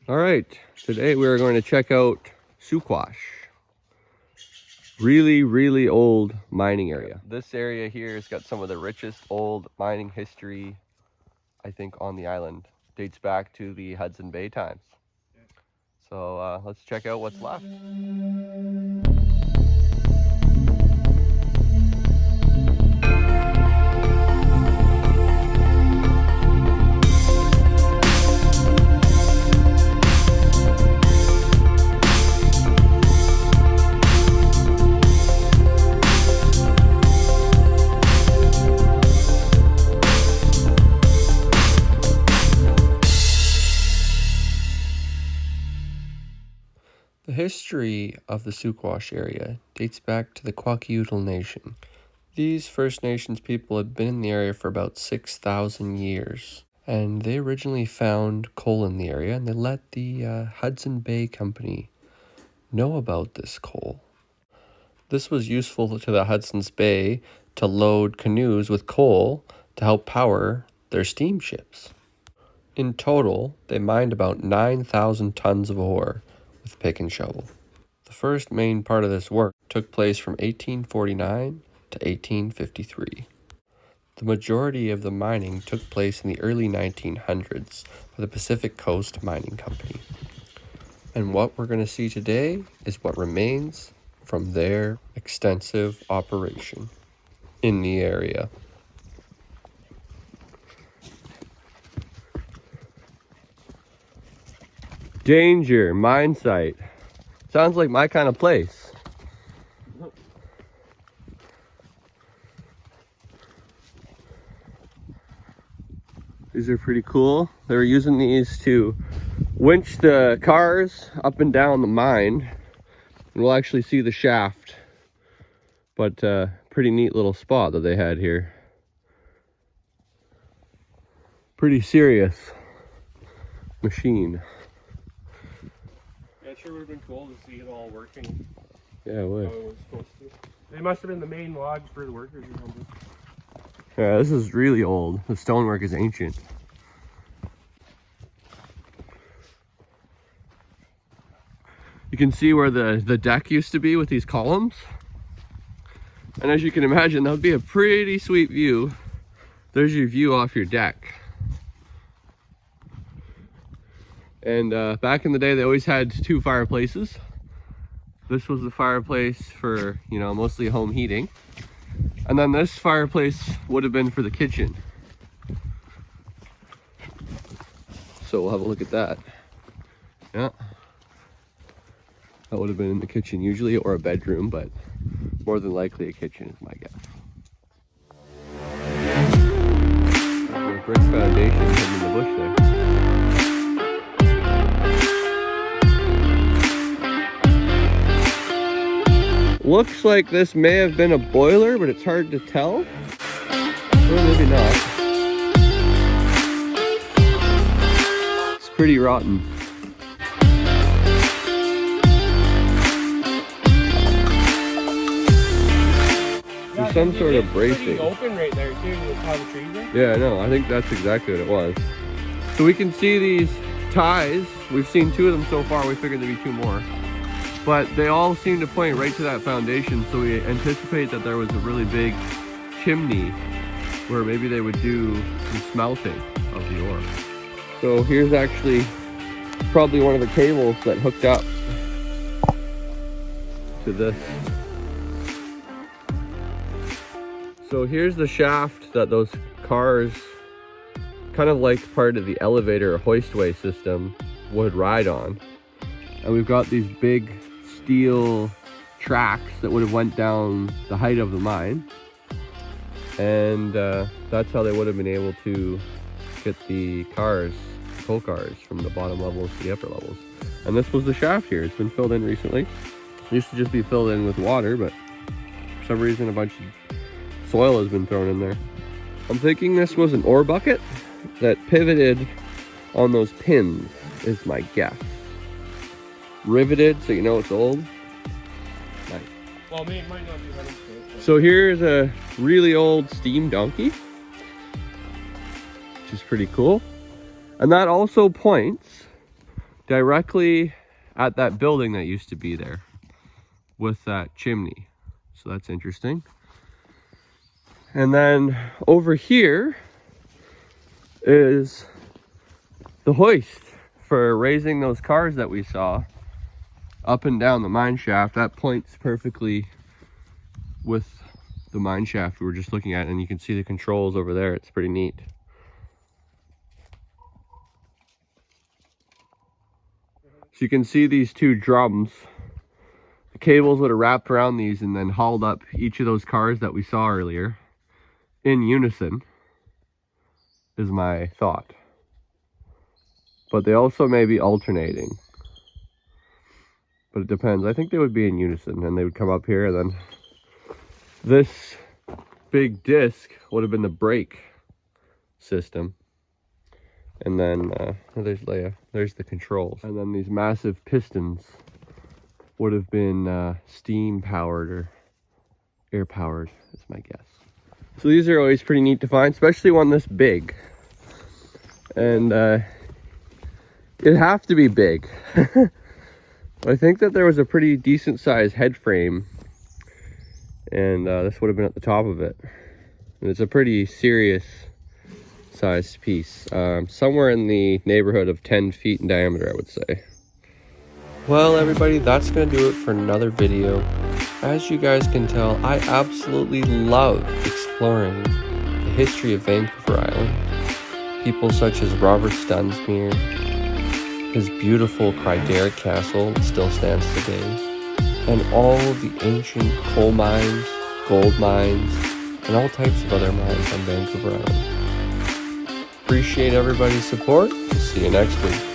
All right, today we are going to check out Soquash. Really old mining area. This area here has got some of the richest old mining history, I think, on the island. Dates back to the Hudson Bay times. So let's check out what's left. The history of the Soquash area dates back to the Kwakiutl Nation. These First Nations people had been in the area for about 6,000 years, and they originally found coal in the area, and they let the Hudson Bay Company know about this coal. This was useful to the Hudson's Bay to load canoes with coal to help power their steamships. In total, they mined about 9,000 tons of ore with pick and shovel. The first main part of this work took place from 1849 to 1853. The majority of the mining took place in the early 1900s by the Pacific Coast Mining Company. And what we're going to see today is what remains from their extensive operation in the area. Danger, mine site. Sounds like my kind of place. These are pretty cool. They were using these to winch the cars up and down the mine. And we'll actually see the shaft. But pretty neat little spot that they had here. Pretty serious machine. Yeah, it sure would have been cool to see it all working. Yeah, it would. How it was supposed to. They must have been the main logs for the workers or something. Yeah, this is really old. The stonework is ancient. You can see where the deck used to be with these columns. And as you can imagine, that would be a pretty sweet view. There's your view off your deck. And back in the day, they always had two fireplaces. This was the fireplace for, you know, mostly home heating. And then this fireplace would have been for the kitchen. So we'll have a look at that. Yeah. That would have been in the kitchen usually, or a bedroom, but more than likely a kitchen is my guess. There's a brick foundation in the bush there. Looks like this may have been a boiler, but it's hard to tell. Or maybe not. It's pretty rotten. There's some sort of bracing. Open right there too, with how the trees are. Yeah, I know. I think that's exactly what it was. So we can see these ties. We've seen two of them so far. We figured there'd be two more. But they all seem to point right to that foundation, so we anticipate that there was a really big chimney where maybe they would do some smelting of the ore. So here's actually probably one of the cables that hooked up to this. So here's the shaft that those cars, kind of like part of the elevator or hoistway system, would ride on. And we've got these big steel tracks that would have went down the height of the mine, and that's how they would have been able to get the coal cars from the bottom levels to the upper levels. And this was the shaft here. It's been filled in recently. It used to just be filled in with water, but for some reason a bunch of soil has been thrown in there. I'm thinking this was an ore bucket that pivoted on those pins, is my guess. Riveted, so you know it's old. Nice. Well, it might not be running straight. So here's a really old steam donkey, which is pretty cool. And that also points directly at that building that used to be there with that chimney. So that's interesting. And then over here is the hoist for raising those cars that we saw up and down the mine shaft. That points perfectly with the mine shaft we were just looking at, and you can see the controls over there. It's pretty neat. So you can see these two drums. The cables would have wrapped around these and then hauled up each of those cars that we saw earlier in unison, is my thought. But they also may be alternating. But it depends. I think they would be in unison, and they would come up here, and then this big disc would have been the brake system. And then there's Leia. There's the controls. And then these massive pistons would have been steam powered or air powered, is my guess. So these are always pretty neat to find, especially one this big. And it'd have to be big. I think that there was a pretty decent sized head frame, and this would have been at the top of it. And it's a pretty serious sized piece, somewhere in the neighborhood of 10 feet in diameter, I would say. Well, everybody, that's gonna do it for another video. As you guys can tell, I absolutely love exploring the history of Vancouver Island. People such as Robert Dunsmuir, his beautiful Cryderrick Castle that still stands today, and all the ancient coal mines, gold mines, and all types of other mines on Vancouver Island. Appreciate everybody's support. See you next week.